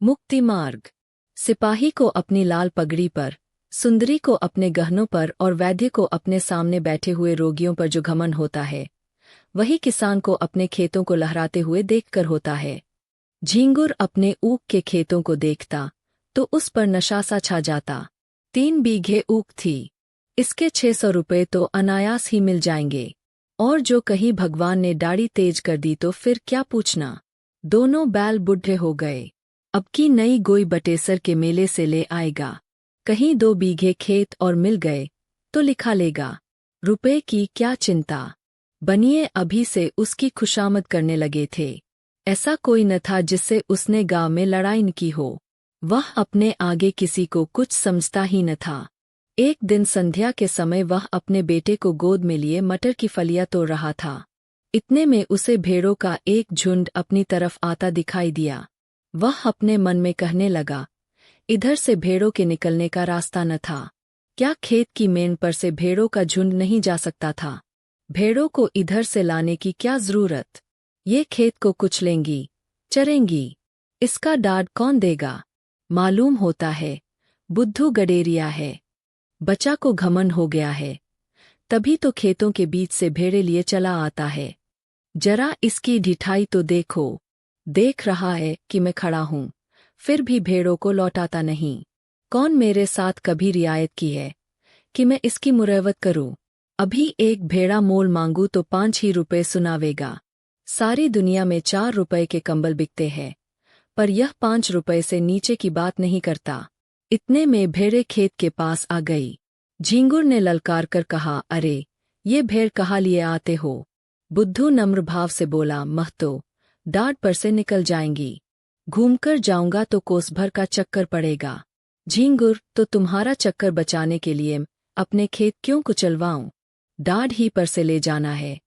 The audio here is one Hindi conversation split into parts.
मुक्ति मार्ग। सिपाही को अपनी लाल पगड़ी पर, सुंदरी को अपने गहनों पर और वैद्य को अपने सामने बैठे हुए रोगियों पर जो घमंड होता है, वही किसान को अपने खेतों को लहराते हुए देखकर होता है। झींगुर अपने ऊख के खेतों को देखता तो उस पर नशा सा छा जाता। 3 बीघे ऊख थी, इसके 600 रुपये तो अनायास ही मिल जाएंगे। और जो कहीं भगवान ने दाढ़ी तेज कर दी तो फिर क्या पूछना। दोनों बैल बूढ़े हो गए। अब की नई गोई बटेसर के मेले से ले आएगा। कहीं 2 बीघे खेत और मिल गए तो लिखा लेगा। रुपए की क्या चिंता। बनिए अभी से उसकी खुशामद करने लगे थे। ऐसा कोई न था जिससे उसने गांव में लड़ाई न की हो। वह अपने आगे किसी को कुछ समझता ही न था। एक दिन संध्या के समय वह अपने बेटे को गोद में लिए मटर की फलियां तोड़ रहा था। इतने में उसे भेड़ों का एक झुंड अपनी तरफ आता दिखाई दिया। वह अपने मन में कहने लगा, इधर से भेड़ों के निकलने का रास्ता न था। क्या खेत की मेन पर से भेड़ों का झुंड नहीं जा सकता था? भेड़ों को इधर से लाने की क्या जरूरत? ये खेत को कुचलेंगी, चरेंगी। इसका डाढ़ कौन देगा? मालूम होता है बुद्धू गडेरिया है। बच्चा को घमंड हो गया है, तभी तो खेतों के बीच से भेड़े लिए चला आता है। जरा इसकी ढिठाई तो देखो। देख रहा है कि मैं खड़ा हूँ, फिर भी भेड़ों को लौटाता नहीं। कौन मेरे साथ कभी रियायत की है कि मैं इसकी मुरवत करूँ? अभी एक भेड़ा मोल मांगू तो 5 ही रुपए सुनावेगा। सारी दुनिया में 4 रुपए के कंबल बिकते हैं, पर यह 5 रुपए से नीचे की बात नहीं करता। इतने में भेड़े खेत के पास आ गई। झींगुर ने ललकार कर कहा, अरे ये भेड़ कहाँ लिए आते हो? बुद्धू नम्र भाव से बोला, महतो, डाढ़ पर से निकल जाएंगी। घूमकर जाऊंगा तो कोस भर का चक्कर पड़ेगा। झींगुर, तो तुम्हारा चक्कर बचाने के लिए अपने खेत क्यों कुचलवाऊं? डाढ़ ही पर से ले जाना है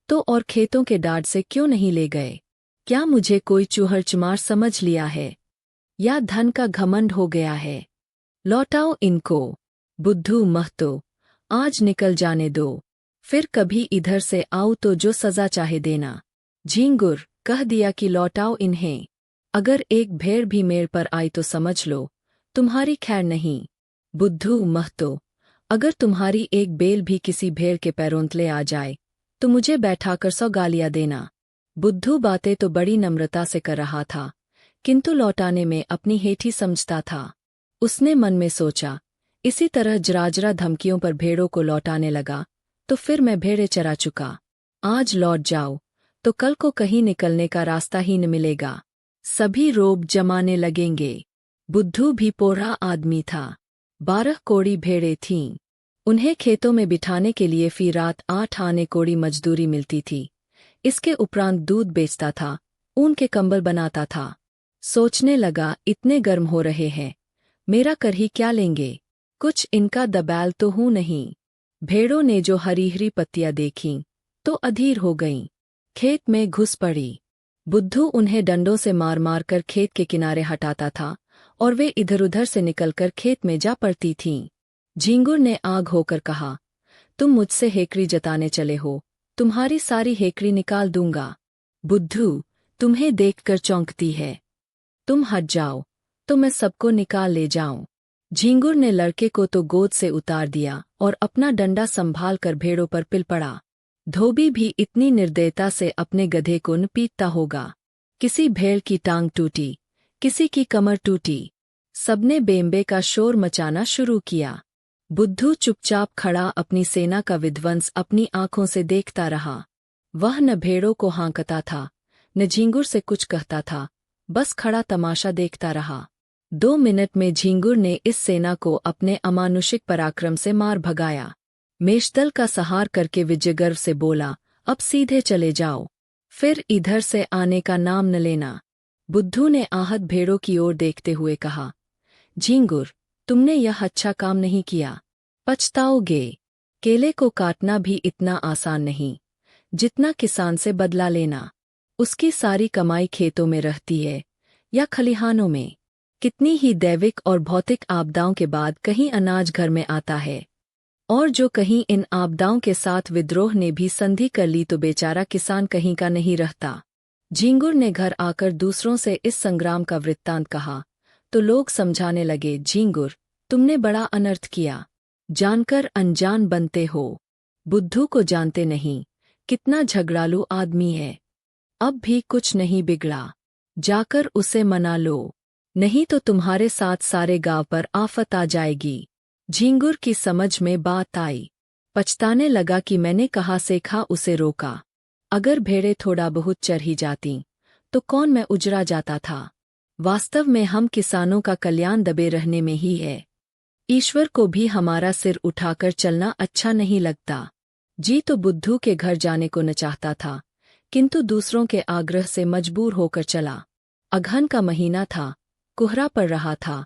तो और खेतों के डाढ़ से क्यों नहीं ले गए? क्या मुझे कोई चूहड़ चमार समझ लिया है, या धन का घमंड हो गया है? लौटाओ इनको। बुद्धू, महतो, आज निकल जाने दो, फिर कभी इधर से आओ तो जो सजा चाहे देना। झींगुर, कह दिया कि लौटाओ इन्हें। अगर एक भेड़ भी मेड़ पर आई तो समझ लो तुम्हारी खैर नहीं। बुद्धू, महतो, अगर तुम्हारी एक बेल भी किसी भेड़ के पैरोंतले आ जाए तो मुझे बैठाकर 100 गालियां देना। बुद्धू बातें तो बड़ी नम्रता से कर रहा था, किंतु लौटाने में अपनी हेठी समझता था। उसने मन में सोचा, इसी तरह जराजरा धमकियों पर भेड़ों को लौटाने लगा तो फिर मैं भेड़े चरा चुका। आज लौट जाओ तो कल को कहीं निकलने का रास्ता ही न मिलेगा। सभी रोब जमाने लगेंगे। बुद्धू भी पोरा आदमी था। 12 कोड़ी भेड़ें थीं। उन्हें खेतों में बिठाने के लिए फी रात 8 आने कोड़ी मजदूरी मिलती थी। इसके उपरांत दूध बेचता था, ऊन के कंबल बनाता था। सोचने लगा, इतने गर्म हो रहे हैं, मेरा कर ही क्या लेंगे? कुछ इनका दबैल तो हूँ नहीं। भेड़ों ने जो हरी हरी पत्तियां देखीं तो अधीर हो गईं। खेत में घुस पड़ी। बुद्धू उन्हें डंडों से मार मार कर खेत के किनारे हटाता था और वे इधर उधर से निकलकर खेत में जा पड़ती थीं। झींगुर ने आग होकर कहा, तुम मुझसे हेकड़ी जताने चले हो, तुम्हारी सारी हेकड़ी निकाल दूंगा। बुद्धू, तुम्हें देखकर चौंकती है, तुम हट जाओ तो मैं सबको निकाल ले जाऊं। झींगुर ने लड़के को तो गोद से उतार दिया और अपना डंडा संभाल कर भेड़ों पर पिल पड़ा। धोबी भी इतनी निर्दयता से अपने गधे को न पीटता होगा। किसी भेड़ की टांग टूटी, किसी की कमर टूटी। सबने बेंबे का शोर मचाना शुरू किया। बुद्धू चुपचाप खड़ा अपनी सेना का विध्वंस अपनी आंखों से देखता रहा। वह न भेड़ों को हाँकता था, न झींगुर से कुछ कहता था, बस खड़ा तमाशा देखता रहा। 2 मिनट में झींगुर ने इस सेना को अपने अमानुषिक पराक्रम से मार भगाया। मेषदल का सहार करके विजयगर्व से बोला, अब सीधे चले जाओ, फिर इधर से आने का नाम न लेना। बुद्धू ने आहत भेड़ों की ओर देखते हुए कहा, झींगुर, तुमने यह अच्छा काम नहीं किया, पछताओगे। केले को काटना भी इतना आसान नहीं जितना किसान से बदला लेना। उसकी सारी कमाई खेतों में रहती है या खलिहानों में। कितनी ही दैविक और भौतिक आपदाओं के बाद कहीं अनाज घर में आता है, और जो कहीं इन आपदाओं के साथ विद्रोह ने भी संधि कर ली तो बेचारा किसान कहीं का नहीं रहता। झींगुर ने घर आकर दूसरों से इस संग्राम का वृत्तांत कहा तो लोग समझाने लगे, झींगुर, तुमने बड़ा अनर्थ किया, जानकर अनजान बनते हो। बुद्धू को जानते नहीं, कितना झगड़ालू आदमी है। अब भी कुछ नहीं बिगड़ा, जाकर उसे मना लो, नहीं तो तुम्हारे साथ सारे गांव पर आफत आ जाएगी। झींगुर की समझ में बात आई, पछताने लगा कि मैंने कहा सेखा उसे रोका। अगर भेड़ें थोड़ा बहुत चर ही जाती तो कौन मैं उजरा जाता था। वास्तव में हम किसानों का कल्याण दबे रहने में ही है। ईश्वर को भी हमारा सिर उठाकर चलना अच्छा नहीं लगता। जी तो बुद्धू के घर जाने को न चाहता था, किंतु दूसरों के आग्रह से मजबूर होकर चला। अगहन का महीना था, कोहरा पड़ रहा था,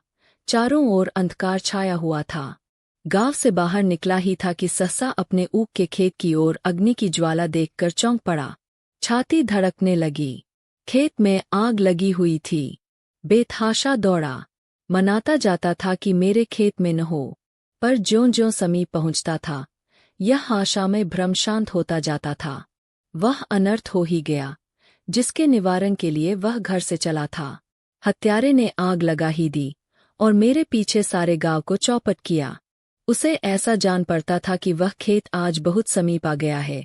चारों ओर अंधकार छाया हुआ था। गांव से बाहर निकला ही था कि सहसा अपने ऊख के खेत की ओर अग्नि की ज्वाला देखकर चौंक पड़ा। छाती धड़कने लगी, खेत में आग लगी हुई थी। बेतहाशा दौड़ा, मनाता जाता था कि मेरे खेत में न हो, पर ज्यों-ज्यों समीप पहुंचता था, यह आशा में भ्रम शांत होता जाता था। वह अनर्थ हो ही गया, जिसके निवारण के लिए वह घर से चला था। हत्यारे ने आग लगा ही दी और मेरे पीछे सारे गांव को चौपट किया। उसे ऐसा जान पड़ता था कि वह खेत आज बहुत समीप आ गया है,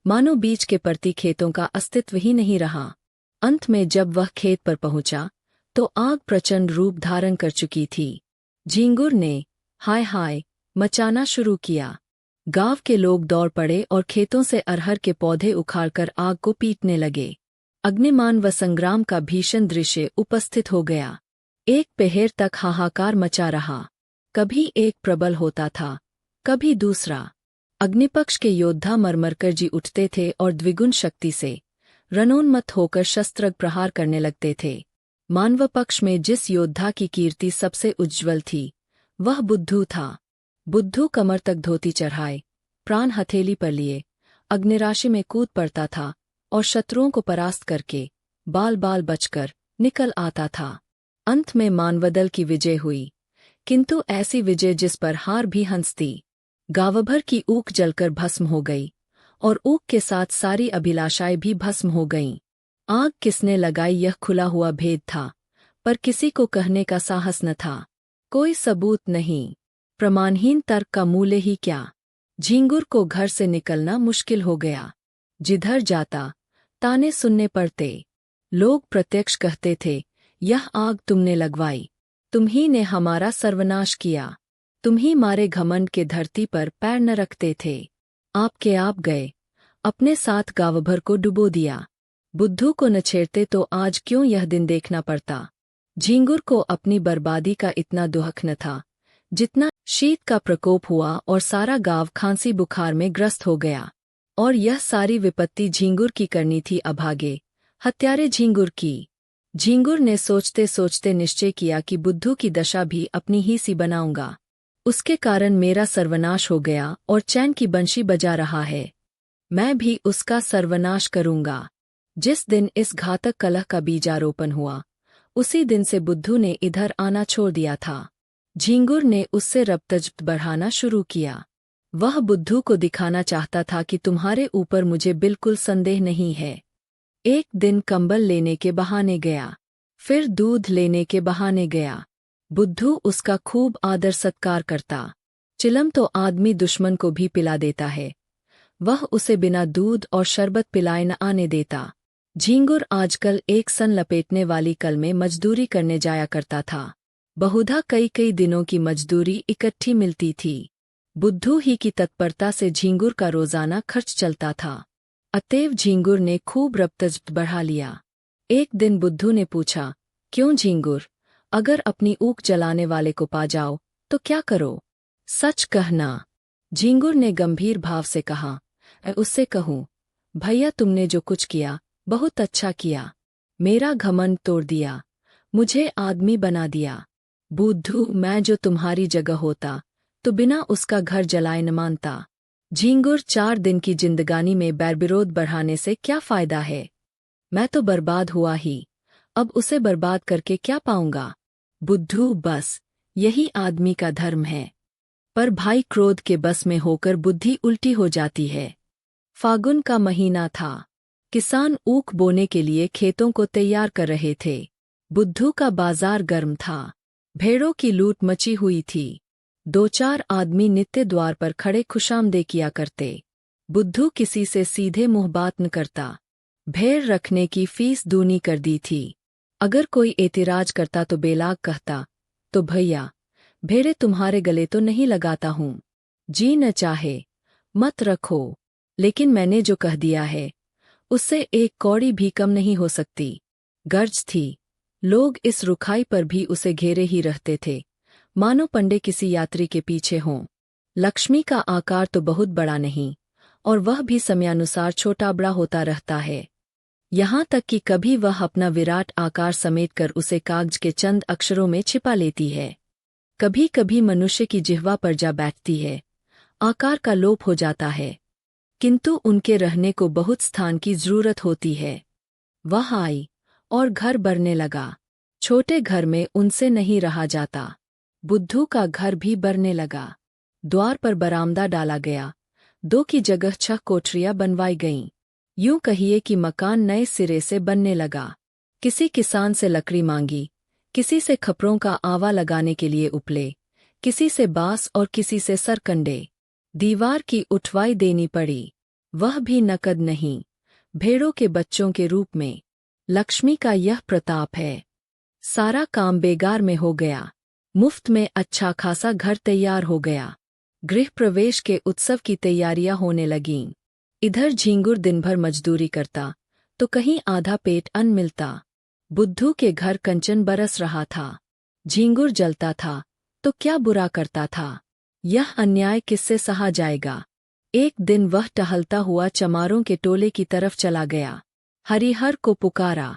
मानो बीच के परती खेतों का अस्तित्व ही नहीं रहा। अंत में जब वह खेत पर पहुंचा तो आग प्रचंड रूप धारण कर चुकी थी। झींगुर ने हाय हाय मचाना शुरू किया। गांव के लोग दौड़ पड़े और खेतों से अरहर के पौधे उखाड़कर आग को पीटने लगे। अग्निमान व संग्राम का भीषण दृश्य उपस्थित हो गया। एक पहर तक हाहाकार मचा रहा, कभी एक प्रबल होता था, कभी दूसरा। अग्निपक्ष के योद्धा मरमरकर जी उठते थे और द्विगुण शक्ति से रणोन्मत्त होकर शस्त्र प्रहार करने लगते थे। मानव पक्ष में जिस योद्धा की कीर्ति सबसे उज्ज्वल थी, वह बुद्धू था। बुद्धू कमर तक धोती चढ़ाए, प्राण हथेली पर लिए, अग्निराशि में कूद पड़ता था और शत्रुओं को परास्त करके बाल बाल बचकर निकल आता था। अंत में मानवदल की विजय हुई, किंतु ऐसी विजय जिस पर हार भी हंसती। गांवभर की ऊख जलकर भस्म हो गई और ऊख के साथ सारी अभिलाषाएं भी भस्म हो गईं। आग किसने लगाई यह खुला हुआ भेद था, पर किसी को कहने का साहस न था। कोई सबूत नहीं, प्रमाणहीन तर्क का मूल्य ही क्या। झींगुर को घर से निकलना मुश्किल हो गया। जिधर जाता ताने सुनने पड़ते। लोग प्रत्यक्ष कहते थे, यह आग तुमने लगवाई, तुम ही ने हमारा सर्वनाश किया, तुम ही मारे घमंड के धरती पर पैर न रखते थे। आपके आप गए, अपने साथ गांवभर को डुबो दिया। बुद्धू को न छेड़ते तो आज क्यों यह दिन देखना पड़ता। झींगुर को अपनी बर्बादी का इतना दुख न था जितना शीत का प्रकोप हुआ और सारा गांव खांसी बुखार में ग्रस्त हो गया। और यह सारी विपत्ति झींगुर की करनी थी अभागे, हत्यारे झींगुर की। झींगुर ने सोचते सोचते निश्चय किया कि बुद्धू की दशा भी अपनी ही सी बनाऊंगा। उसके कारण मेरा सर्वनाश हो गया और चैन की बंशी बजा रहा है, मैं भी उसका सर्वनाश करूंगा। जिस दिन इस घातक कलह का बीजारोपण हुआ, उसी दिन से बुद्धू ने इधर आना छोड़ दिया था। झींगुर ने उससे रबतजब बढ़ाना शुरू किया। वह बुद्धू को दिखाना चाहता था कि तुम्हारे ऊपर मुझे बिल्कुल संदेह नहीं है। एक दिन कंबल लेने के बहाने गया, फिर दूध लेने के बहाने गया। बुद्धू उसका खूब आदर सत्कार करता। चिलम तो आदमी दुश्मन को भी पिला देता है, वह उसे बिना दूध और शरबत पिलाए न आने देता। झींगुर आजकल एक सन लपेटने वाली कल में मजदूरी करने जाया करता था। बहुधा कई कई दिनों की मजदूरी इकट्ठी मिलती थी। बुद्धू ही की तत्परता से झींगुर का रोजाना खर्च चलता था। अतएव झींगुर ने खूब रबतजब बढ़ा लिया। एक दिन बुद्धू ने पूछा, क्यों झींगुर, अगर अपनी ऊख जलाने वाले को पा जाओ तो क्या करो, सच कहना। झींगुर ने गंभीर भाव से कहा, मैं उससे कहूँ, भैया तुमने जो कुछ किया बहुत अच्छा किया, मेरा घमंड तोड़ दिया, मुझे आदमी बना दिया। बुद्धू, मैं जो तुम्हारी जगह होता तो बिना उसका घर जलाए न मानता। झींगुर, 4 दिन की जिंदगानी में बैर विरोध बढ़ाने से क्या फायदा है, मैं तो बर्बाद हुआ ही, अब उसे बर्बाद करके क्या पाऊंगा। बुद्धू, बस यही आदमी का धर्म है, पर भाई क्रोध के बस में होकर बुद्धि उल्टी हो जाती है। फागुन का महीना था, किसान ऊख बोने के लिए खेतों को तैयार कर रहे थे। बुद्धू का बाजार गर्म था। भेड़ों की लूट मची हुई थी। 2-4 आदमी नित्य द्वार पर खड़े खुशामदीद किया करते। बुद्धू किसी से सीधे मुंह बात न करता। भेड़ रखने की फीस दूनी कर दी थी। अगर कोई एतराज करता तो बेलाग कहता, तो भैया भेड़े तुम्हारे गले तो नहीं लगाता हूँ। जी न चाहे मत रखो, लेकिन मैंने जो कह दिया है उससे एक कौड़ी भी कम नहीं हो सकती। गर्ज थी। लोग इस रुखाई पर भी उसे घेरे ही रहते थे, मानो पंडे किसी यात्री के पीछे हों। लक्ष्मी का आकार तो बहुत बड़ा नहीं, और वह भी समयानुसार छोटा बड़ा होता रहता है। यहाँ तक कि कभी वह अपना विराट आकार समेटकर उसे कागज के चंद अक्षरों में छिपा लेती है। कभी कभी मनुष्य की जिह्वा पर जा बैठती है, आकार का लोप हो जाता है, किंतु उनके रहने को बहुत स्थान की जरूरत होती है। वह आई और घर भरने लगा। छोटे घर में उनसे नहीं रहा जाता। बुद्धू का घर भी भरने लगा। द्वार पर बरामदा डाला गया। 2 की जगह 6 कोठरियां बनवाई गईं। यूं कहिए कि मकान नए सिरे से बनने लगा। किसी किसान से लकड़ी मांगी, किसी से खपरों का आवा लगाने के लिए उपले, किसी से बांस और किसी से सरकंडे। दीवार की उठवाई देनी पड़ी, वह भी नकद नहीं, भेड़ों के बच्चों के रूप में। लक्ष्मी का यह प्रताप है। सारा काम बेगार में हो गया। मुफ्त में अच्छा खासा घर तैयार हो गया। गृह प्रवेश के उत्सव की तैयारियां होने लगीं। इधर झींगुर दिन भर मजदूरी करता, तो कहीं आधा पेट अन्न मिलता। बुद्धू के घर कंचन बरस रहा था। झींगुर जलता था, तो क्या बुरा करता था। यह अन्याय किससे सहा जाएगा। एक दिन वह टहलता हुआ चमारों के टोले की तरफ चला गया। हरिहर को पुकारा।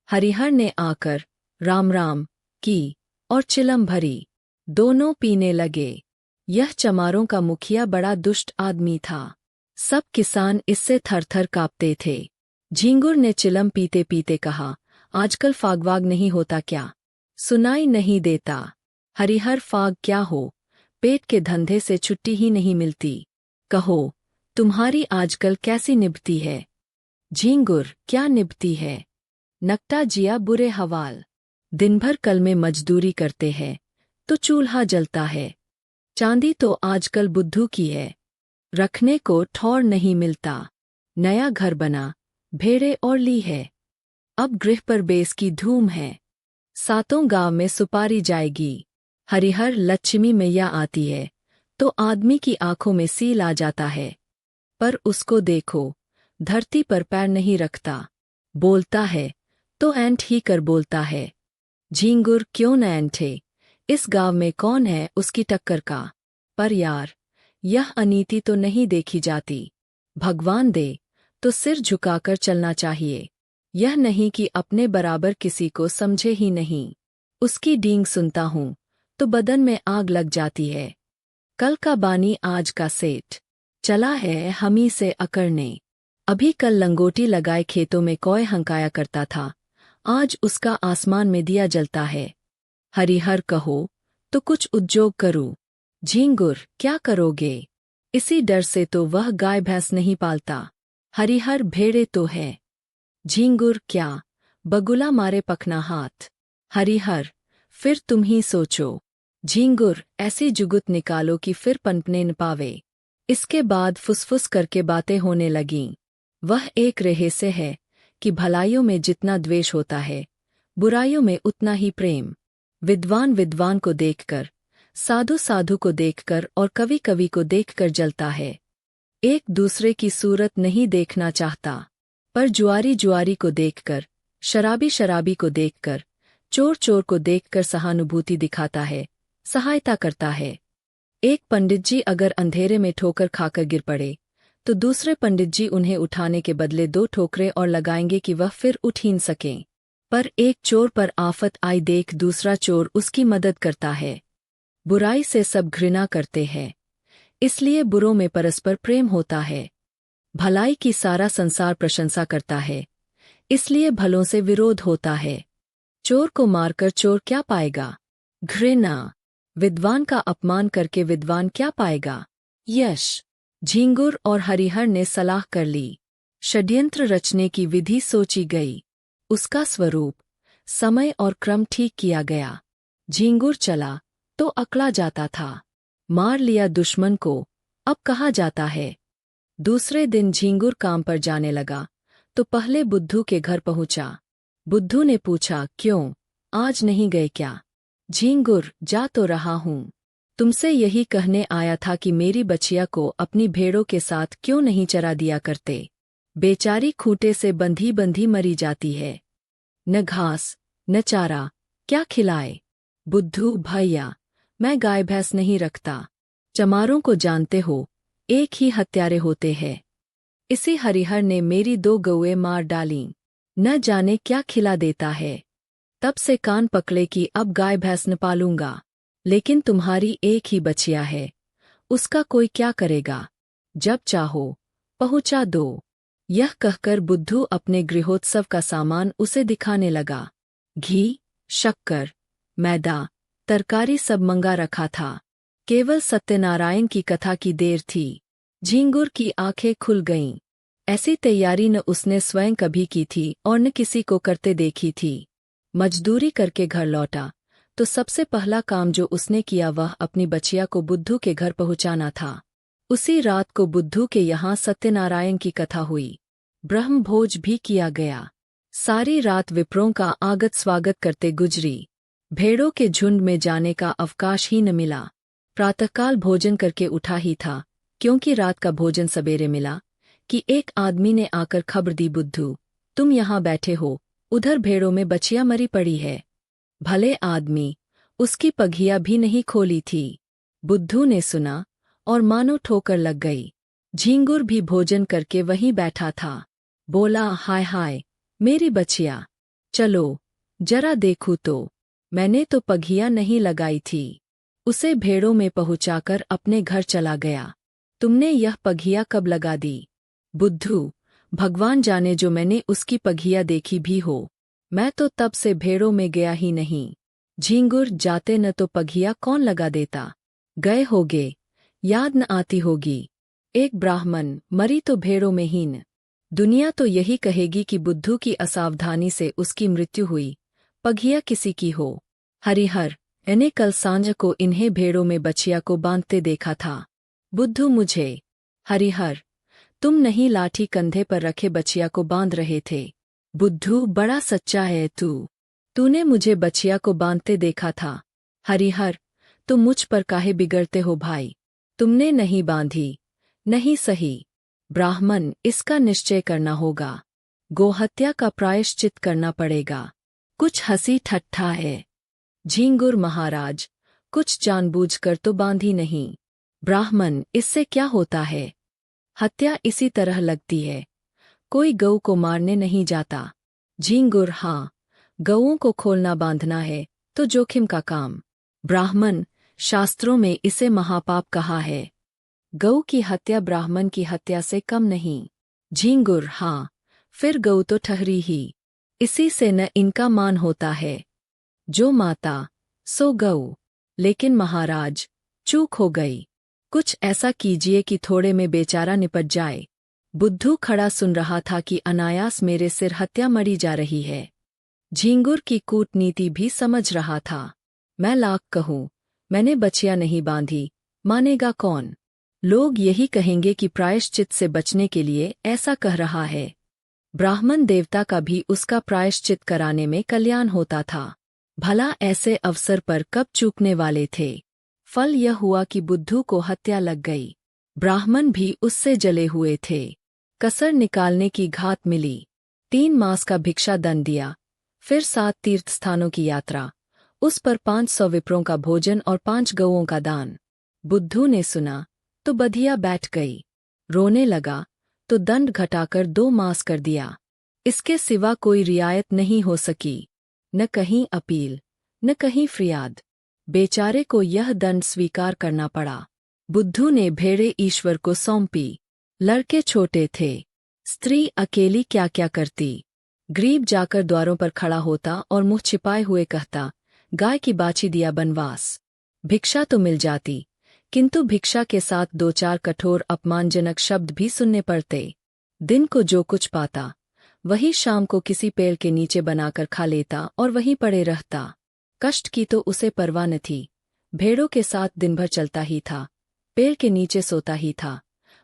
हरिहर ने आकर राम राम की और चिलम भरी। दोनों पीने लगे। यह चमारों का मुखिया बड़ा दुष्ट आदमी था। सब किसान इससे थर-थर कांपते थे। झींगुर ने चिलम पीते पीते कहा, आजकल फागवाग नहीं होता क्या? सुनाई नहीं देता। हरिहर फाग क्या हो, पेट के धंधे से छुट्टी ही नहीं मिलती। कहो, तुम्हारी आजकल कैसी निभती है? झींगुर, क्या निभती है? नकटा जिया बुरे हवाल। दिन भर कल में मजदूरी करते हैं, तो चूल्हा जलता है। चांदी तो आजकल बुद्धू की है, रखने को ठौर नहीं मिलता। नया घर बना, भेड़े और ली है। अब गृह प्रवेश की धूम है। 7 गांव में सुपारी जाएगी। हरिहर लक्ष्मी मैया आती है, तो आदमी की आंखों में सील आ जाता है। पर उसको देखो, धरती पर पैर नहीं रखता। बोलता है, तो ऐंठ ही कर बोलता है। झींगुर क्यों न ऐंठे, इस गांव में कौन है उसकी टक्कर का। पर यार, यह अनीति तो नहीं देखी जाती। भगवान दे, तो सिर झुकाकर चलना चाहिए। यह नहीं कि अपने बराबर किसी को समझे ही नहीं। उसकी डींग सुनता हूँ, तो बदन में आग लग जाती है। कल का बानी आज का सेठ, चला है हमी से अकड़ने। अभी कल लंगोटी लगाए खेतों में कौए हंकाया करता था, आज उसका आसमान में दिया जलता है। हरिहर कहो, तो कुछ उद्योग करूं। झींगुर, क्या करोगे? इसी डर से तो वह गाय भैंस नहीं पालता। हरिहर, भेड़े तो है। झींगुर, क्या? बगुला मारे पकना हाथ। हरिहर, फिर तुम ही सोचो। झींगुर, ऐसी जुगुत निकालो कि फिर पनपने न पावे। इसके बाद फुसफुस करके बातें होने लगीं। वह एक रहस्य है कि भलाइयों में जितना द्वेष होता है, बुराइयों में उतना ही प्रेम। विद्वान विद्वान को देखकर, साधु साधु को देखकर और कवि कवि को देखकर जलता है। एक दूसरे की सूरत नहीं देखना चाहता, पर जुआरी जुआरी को देखकर, शराबी शराबी को देखकर, चोर चोर को देखकर सहानुभूति दिखाता है, सहायता करता है। एक पंडित जी अगर अंधेरे में ठोकर खाकर गिर पड़े, तो दूसरे पंडित जी उन्हें उठाने के बदले 2 ठोकरें और लगाएंगे कि वह फिर उठ ही न सकें। पर एक चोर पर आफत आई देख दूसरा चोर उसकी मदद करता है। बुराई से सब घृणा करते हैं, इसलिए बुरों में परस्पर प्रेम होता है। भलाई की सारा संसार प्रशंसा करता है, इसलिए भलों से विरोध होता है। चोर को मारकर चोर क्या पाएगा? घृणा। विद्वान का अपमान करके विद्वान क्या पाएगा? यश। झींगुर और हरिहर ने सलाह कर ली। षड्यंत्र रचने की विधि सोची गई। उसका स्वरूप, समय और क्रम ठीक किया गया। झींगुर चला तो अकड़ा जाता था। मार लिया दुश्मन को, अब कहा जाता है। दूसरे दिन झींगुर काम पर जाने लगा तो पहले बुद्धू के घर पहुंचा। बुद्धू ने पूछा, क्यों, आज नहीं गए क्या? झींगुर, जा तो रहा हूं। तुमसे यही कहने आया था कि मेरी बचिया को अपनी भेड़ों के साथ क्यों नहीं चरा दिया करते। बेचारी खूंटे से बंधी बंधी मरी जाती है। न घास न चारा, क्या खिलाए? बुद्धू, भैया, मैं गाय भैंस नहीं रखता। चमारों को जानते हो, एक ही हत्यारे होते हैं। इसी हरिहर ने मेरी 2 गौएं मार डालीं। न जाने क्या खिला देता है। तब से कान पकड़े कि अब गाय भैंस न पालूंगा। लेकिन तुम्हारी एक ही बचिया है, उसका कोई क्या करेगा? जब चाहो पहुंचा दो। यह कहकर बुद्धू अपने गृहोत्सव का सामान उसे दिखाने लगा। घी, शक्कर, मैदा, तरकारी सब मंगा रखा था। केवल सत्यनारायण की कथा की देर थी। झींगुर की आंखें खुल गईं। ऐसी तैयारी न उसने स्वयं कभी की थी और न किसी को करते देखी थी। मजदूरी करके घर लौटा तो सबसे पहला काम जो उसने किया वह अपनी बचिया को बुद्धू के घर पहुंचाना था। उसी रात को बुद्धू के यहाँ सत्यनारायण की कथा हुई। ब्रह्मभोज भी किया गया। सारी रात विप्रों का आगत स्वागत करते गुजरी। भेड़ों के झुंड में जाने का अवकाश ही न मिला। प्रातःकाल भोजन करके उठा ही था, क्योंकि रात का भोजन सवेरे मिला, कि एक आदमी ने आकर खबर दी, बुद्धू, तुम यहाँ बैठे हो, उधर भेड़ों में बचिया मरी पड़ी है। भले आदमी, उसकी पघिया भी नहीं खोली थी। बुद्धू ने सुना और मानो ठोकर लग गई। झींगुर भी भोजन करके वहीं बैठा था। बोला, हाय हाय, मेरी बचिया, चलो जरा देखूं तो, मैंने तो पघिया नहीं लगाई थी। उसे भेड़ों में पहुंचाकर अपने घर चला गया। तुमने यह पघिया कब लगा दी? बुद्धू, भगवान जाने, जो मैंने उसकी पघिया देखी भी हो। मैं तो तब से भेड़ों में गया ही नहीं। झींगुर, जाते न तो पघिया कौन लगा देता? गए होगे, याद न आती होगी। एक ब्राह्मण, मरी तो भेड़ों में ही न। दुनिया तो यही कहेगी कि बुद्धू की असावधानी से उसकी मृत्यु हुई, पघिया किसी की हो। हरिहर, मैंने कल सांझ को इन्हें भेड़ों में बचिया को बांधते देखा था। बुद्धू, मुझे? हरिहर, तुम नहीं, लाठी कंधे पर रखे बचिया को बांध रहे थे। बुद्धू, बड़ा सच्चा है तू। तूने मुझे बचिया को बांधते देखा था। हरिहर, तुम मुझ पर काहे बिगड़ते हो भाई? तुमने नहीं बांधी। नहीं सही। ब्राह्मण, इसका निश्चय करना होगा। गोहत्या का प्रायश्चित करना पड़ेगा। कुछ हंसी ठट्ठा है। झींगुर, महाराज, कुछ जानबूझकर तो बांधी नहीं। ब्राह्मण, इससे क्या होता है? हत्या इसी तरह लगती है। कोई गऊ को मारने नहीं जाता। झींगुर, हाँ, गऊओं को खोलना बांधना है तो जोखिम का काम। ब्राह्मण, शास्त्रों में इसे महापाप कहा है। गऊ की हत्या ब्राह्मण की हत्या से कम नहीं। झींगुर, हाँ, फिर गऊ तो ठहरी ही। इसी से न इनका मान होता है। जो माता सो गऊ। लेकिन महाराज, चूक हो गई। कुछ ऐसा कीजिए कि थोड़े में बेचारा निपट जाए। बुद्धू खड़ा सुन रहा था कि अनायास मेरे सिर हत्या मरी जा रही है। झींगुर की कूटनीति भी समझ रहा था। मैं लाख कहूँ, मैंने बचिया नहीं बांधी, मानेगा कौन? लोग यही कहेंगे कि प्रायश्चित से बचने के लिए ऐसा कह रहा है। ब्राह्मण देवता का भी उसका प्रायश्चित कराने में कल्याण होता था। भला ऐसे अवसर पर कब चूकने वाले थे? फल यह हुआ कि बुद्धू को हत्या लग गई। ब्राह्मण भी उससे जले हुए थे। कसर निकालने की घात मिली। 3 मास का भिक्षा दंड दिया। फिर 7 तीर्थस्थानों की यात्रा, उस पर 500 विप्रों का भोजन और 5 गऊओं का दान। बुद्धू ने सुना तो बधिया बैठ गई। रोने लगा तो दंड घटाकर 2 मास कर दिया। इसके सिवा कोई रियायत नहीं हो सकी। न कहीं अपील, न कहीं फरियाद। बेचारे को यह दंड स्वीकार करना पड़ा। बुद्धू ने भेड़े ईश्वर को सौंपी। लड़के छोटे थे। स्त्री अकेली क्या क्या करती। गरीब जाकर द्वारों पर खड़ा होता और मुंह छिपाए हुए कहता, गाय की बाछी दिया बनवास। भिक्षा तो मिल जाती, किंतु भिक्षा के साथ 2-4 कठोर अपमानजनक शब्द भी सुनने पड़ते। दिन को जो कुछ पाता वही शाम को किसी पेड़ के नीचे बनाकर खा लेता और वहीं पड़े रहता। कष्ट की तो उसे परवाह न थी। भेड़ों के साथ दिन भर चलता ही था, पेड़ के नीचे सोता ही था।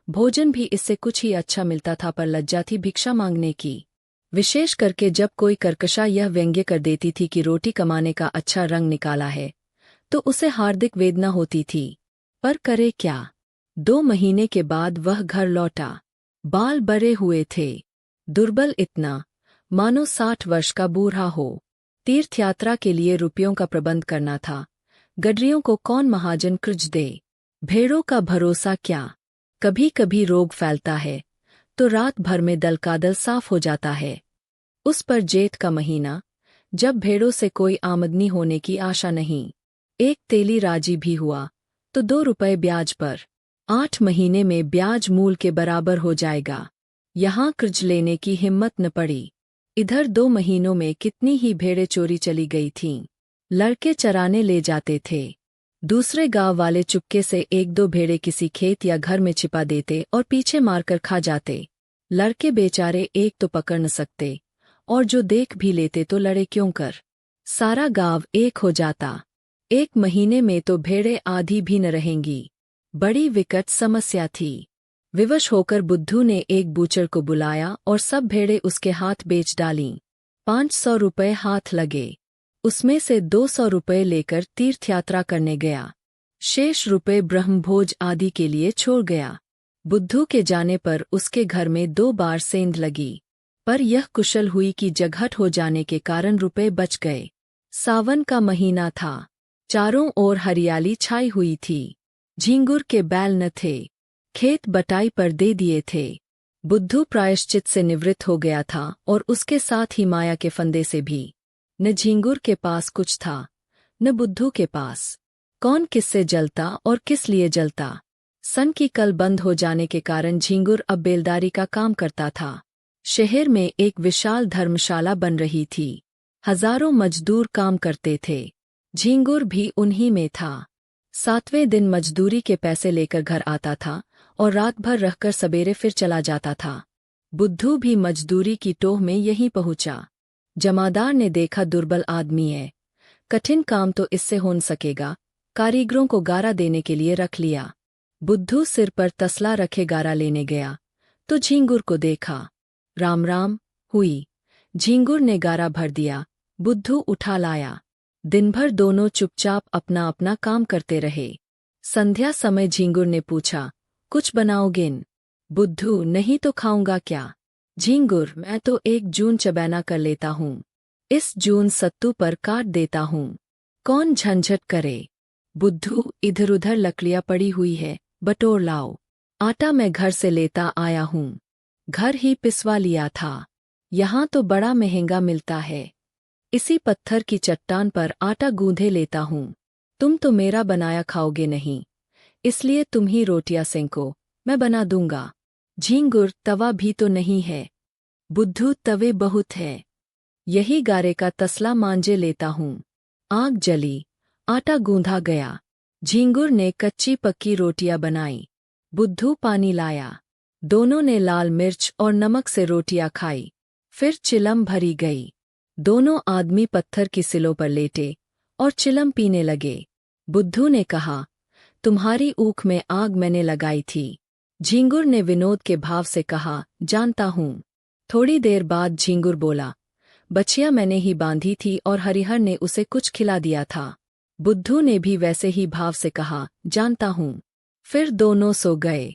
भोजन भी इससे कुछ ही अच्छा मिलता था, पर लज्जा थी भिक्षा मांगने की। विशेष करके जब कोई कर्कशा यह व्यंग्य कर देती थी कि रोटी कमाने का अच्छा रंग निकाला है, तो उसे हार्दिक वेदना होती थी। पर करे क्या। 2 महीने के बाद वह घर लौटा। बाल बड़े हुए थे, दुर्बल इतना मानो 60 वर्ष का बूढ़ा हो। तीर्थयात्रा के लिए रुपयों का प्रबंध करना था। गडरियों को कौन महाजन कृज दे। भेड़ों का भरोसा क्या। कभी कभी रोग फैलता है तो रात भर में दल का दल साफ हो जाता है। उस पर जेठ का महीना, जब भेड़ों से कोई आमदनी होने की आशा नहीं, एक तेली राजी भी हुआ तो 2 रुपए ब्याज पर। 8 महीने में ब्याज मूल के बराबर हो जाएगा। यहाँ कर्ज लेने की हिम्मत न पड़ी। इधर 2 महीनों में कितनी ही भेड़ें चोरी चली गई थीं। लड़के चराने ले जाते थे। दूसरे गांव वाले चुपके से 1-2 भेड़ें किसी खेत या घर में छिपा देते और पीछे मारकर खा जाते। लड़के बेचारे एक तो पकड़ न सकते, और जो देख भी लेते तो लड़े क्यों कर। सारा गांव एक हो जाता। 1 महीने में तो भेड़ें आधी भी न रहेंगी। बड़ी विकट समस्या थी। विवश होकर बुद्धू ने एक बूचड़ को बुलाया और सब भेड़ें उसके हाथ बेच डालीं। 500 रुपये हाथ लगे। उसमें से 200 रुपये लेकर तीर्थयात्रा करने गया। शेष रुपये ब्रह्मभोज आदि के लिए छोड़ गया। बुद्धू के जाने पर उसके घर में 2 बार सेंध लगी, पर यह कुशल हुई कि जगहट हो जाने के कारण रुपये बच गए। सावन का महीना था। चारों ओर हरियाली छाई हुई थी। झींगुर के बैल न थे। खेत बटाई पर दे दिए थे। बुद्धू प्रायश्चित से निवृत्त हो गया था और उसके साथ ही माया के फंदे से भी। न झींगुर के पास कुछ था, न बुद्धू के पास। कौन किससे जलता और किस लिए जलता। सन की कल बंद हो जाने के कारण झींगुर अब बेलदारी का काम करता था। शहर में एक विशाल धर्मशाला बन रही थी। हजारों मजदूर काम करते थे। झींगुर भी उन्हीं में था। 7वें दिन मजदूरी के पैसे लेकर घर आता था और रात भर रहकर सवेरे फिर चला जाता था। बुद्धू भी मजदूरी की टोह में यहीं पहुंचा। जमादार ने देखा दुर्बल आदमी है, कठिन काम तो इससे हो न सकेगा। कारीगरों को गारा देने के लिए रख लिया। बुद्धू सिर पर तसला रखे गारा लेने गया तो झींगुर को देखा। राम राम हुई। झींगुर ने गारा भर दिया। बुद्धू उठा लाया। दिन भर दोनों चुपचाप अपना अपना काम करते रहे। संध्या समय झींगुर ने पूछा, कुछ बनाओगे? बुद्धू, नहीं तो खाऊंगा क्या। झींगुर, मैं तो 1 जून चबैना कर लेता हूँ। इस जून सत्तू पर काट देता हूँ। कौन झंझट करे। बुद्धू, इधर उधर लकड़ियाँ पड़ी हुई है, बटोर लाओ। आटा मैं घर से लेता आया हूँ। घर ही पिसवा लिया था। यहाँ तो बड़ा महंगा मिलता है। इसी पत्थर की चट्टान पर आटा गूंधे लेता हूँ। तुम तो मेरा बनाया खाओगे नहीं, इसलिए तुम ही रोटियां सेंको, मैं बना दूंगा। झींगुर, तवा भी तो नहीं है। बुद्धू, तवे बहुत है। यही गारे का तसला मांझे लेता हूँ। आग जली, आटा गूंधा गया। झींगुर ने कच्ची पक्की रोटियां बनाई। बुद्धू पानी लाया। दोनों ने लाल मिर्च और नमक से रोटियां खाई। फिर चिलम भरी गई। दोनों आदमी पत्थर की सिलों पर लेटे और चिलम पीने लगे। बुद्धू ने कहा, तुम्हारी ऊख में आग मैंने लगाई थी। झींगुर ने विनोद के भाव से कहा, जानता हूँ। थोड़ी देर बाद झींगुर बोला, बछिया मैंने ही बांधी थी और हरिहर ने उसे कुछ खिला दिया था। बुद्धू ने भी वैसे ही भाव से कहा, जानता हूँ। फिर दोनों सो गए।